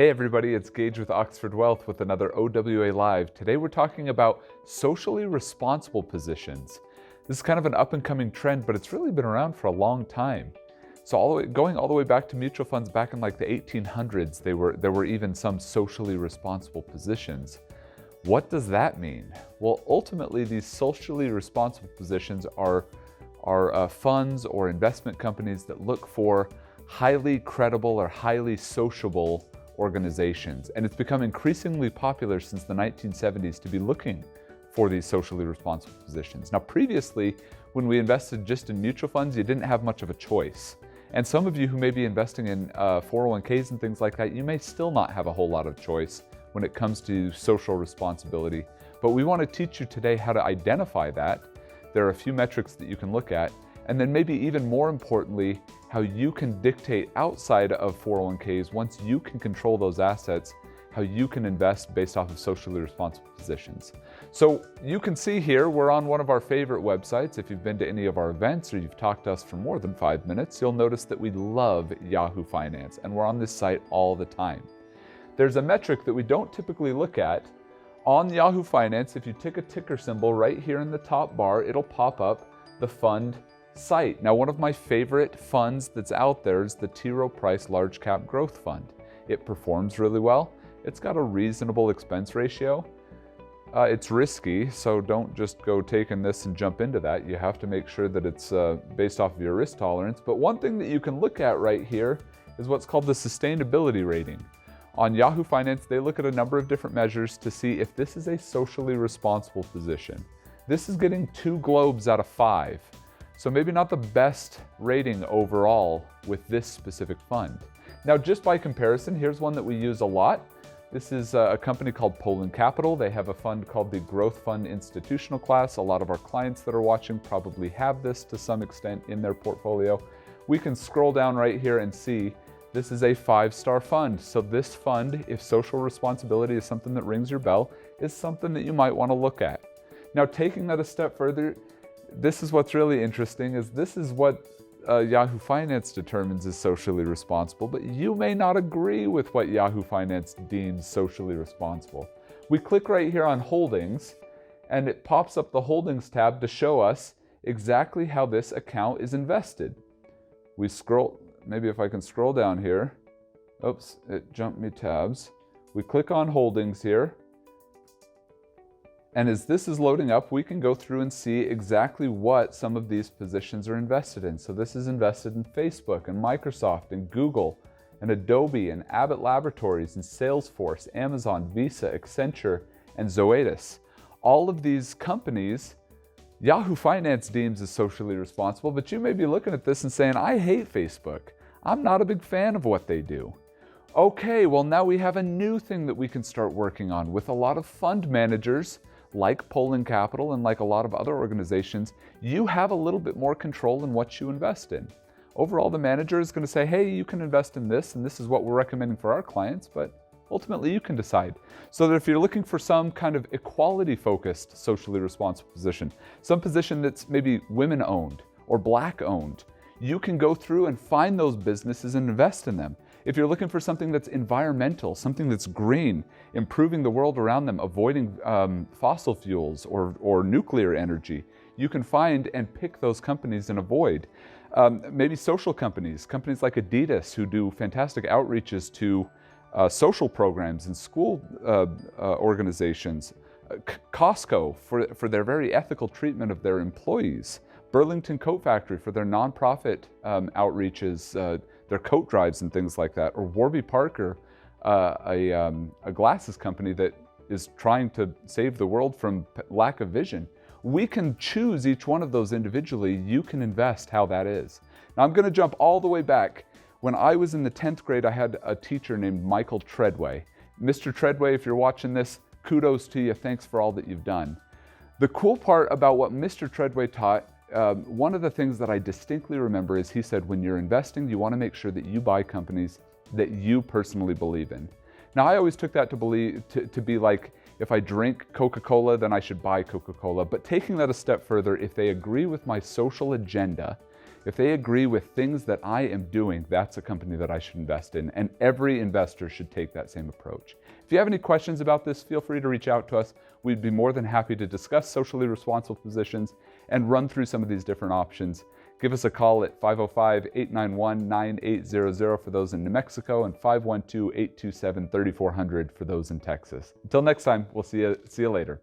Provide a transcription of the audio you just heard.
Hey everybody, it's Gage with Oxford Wealth with another OWA Live. Today we're talking about socially responsible positions. This is kind of an up-and-coming trend, but it's really been around for a long time. So going all the way back to mutual funds back in like the 1800s, there were even some socially responsible positions. What does that mean? Well, ultimately these socially responsible positions are funds or investment companies that look for highly credible or highly sociable organizations. And it's become increasingly popular since the 1970s to be looking for these socially responsible positions. Now, previously, when we invested just in mutual funds, you didn't have much of a choice. And some of you who may be investing in 401ks and things like that, you may still not have a whole lot of choice when it comes to social responsibility. But we want to teach you today how to identify that. There are a few metrics that you can look at. And then maybe even more importantly, how you can dictate outside of 401ks, once you can control those assets, how you can invest based off of socially responsible positions. So you can see here, we're on one of our favorite websites. If you've been to any of our events or you've talked to us for more than 5 minutes, you'll notice that we love Yahoo Finance, and we're on this site all the time. There's a metric that we don't typically look at. On Yahoo Finance, if you tick a ticker symbol right here in the top bar, it'll pop up the fund site. Now, one of my favorite funds that's out there is the T. Rowe Price Large Cap Growth Fund. It performs really well. It's got a reasonable expense ratio. It's risky, so don't just go taking this and jump into that. You have to make sure that it's based off of your risk tolerance. But one thing that you can look at right here is what's called the sustainability rating. On Yahoo Finance, they look at a number of different measures to see if this is a socially responsible position. This is getting 2 globes out of 5. So maybe not the best rating overall with this specific fund. Now, just by comparison, here's one that we use a lot. This is a company called Poland Capital. They have a fund called the Growth Fund Institutional Class. A lot of our clients that are watching probably have this to some extent in their portfolio. We can scroll down right here and see this is a 5-star fund. So this fund, if social responsibility is something that rings your bell, is something that you might want to look at. Now, taking that a step further, this is what's really interesting, is this is what Yahoo Finance determines is socially responsible, but you may not agree with what Yahoo Finance deems socially responsible. We click right here on Holdings, and it pops up the Holdings tab to show us exactly how this account is invested. We scroll, maybe if I can scroll down here. Oops, it jumped me tabs. We click on Holdings here. And as this is loading up, we can go through and see exactly what some of these positions are invested in. So this is invested in Facebook and Microsoft and Google and Adobe and Abbott Laboratories and Salesforce, Amazon, Visa, Accenture, and Zoetis. All of these companies, Yahoo Finance deems as socially responsible, but you may be looking at this and saying, I hate Facebook. I'm not a big fan of what they do. Okay, well now we have a new thing that we can start working on with a lot of fund managers like Poland Capital and like a lot of other organizations. You have a little bit more control in what you invest in. Overall, the manager is going to say, hey, you can invest in this, and this is what we're recommending for our clients, but ultimately you can decide. So that if you're looking for some kind of equality-focused, socially responsible position, some position that's maybe women-owned or Black-owned, you can go through and find those businesses and invest in them. If you're looking for something that's environmental, something that's green, improving the world around them, avoiding fossil fuels or nuclear energy, you can find and pick those companies and avoid. Maybe social companies like Adidas, who do fantastic outreaches to social programs and school organizations. Costco for their very ethical treatment of their employees. Burlington Coat Factory for their nonprofit outreaches, their coat drives and things like that. Or Warby Parker, a glasses company that is trying to save the world from lack of vision. We can choose each one of those individually. You can invest how that is. Now I'm going to jump all the way back. When I was in the 10th grade, I had a teacher named Michael Treadway. Mr. Treadway, if you're watching this, kudos to you. Thanks for all that you've done. The cool part about what Mr. Treadway taught, one of the things that I distinctly remember is he said, when you're investing, you want to make sure that you buy companies that you personally believe in. Now, I always took that to be like, if I drink Coca-Cola, then I should buy Coca-Cola. But taking that a step further, if they agree with my social agenda, If they agree with things that I am doing, that's a company that I should invest in, and every investor should take that same approach. If you have any questions about this, feel free to reach out to us. We'd be more than happy to discuss socially responsible positions and run through some of these different options. Give us a call at 505-891-9800 for those in New Mexico and 512-827-3400 for those in Texas. Until next time, we'll see you later.